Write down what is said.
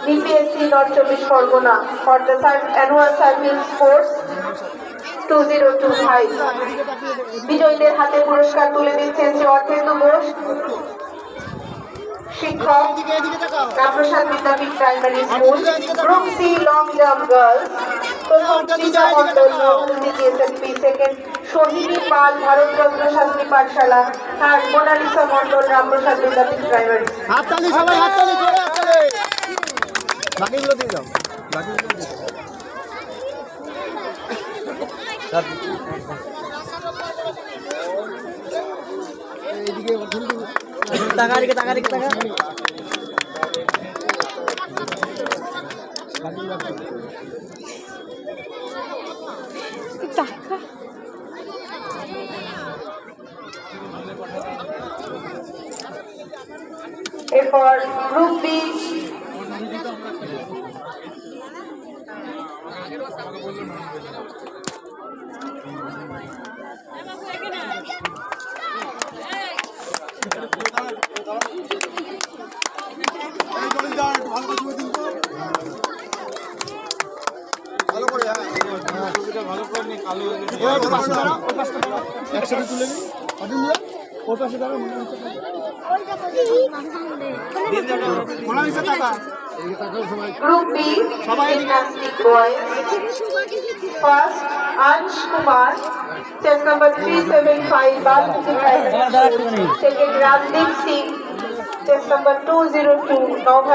DPSC North 24 Pargona for the annual cycling sports 2025 বিজয়ীদের হাতে পুরস্কার তুলে দিচ্ছেন শ্রী অর্থেন্দু ঘোষ, শিক্ষক, Ramprasad Vidyapith primary school, group C long jump girls, প্রথম Trisha Mondal Nabami GSLP, second Sohini Pal Bharatratna Shastri Pathshala, third Monalisa Mondal Ramprasad Vidyapith primary. হাততালি সবাই, হাততালি জোরে হাততালি। বাকিগুলো দিয়ে দাও, বাকিগুলো দিয়ে দাও। এইদিকে টাকা রেখে টাকা রেখে টাকা এরপর গ্রুপ বি একসাথে তুলে নিই, ওর পাশে দাঁড়া, Group B, gymnastic boys. First, Ansh Kumar, test number 375, Balpuri Primary School. Second, Ramdeep Singh, test number 202, Nova.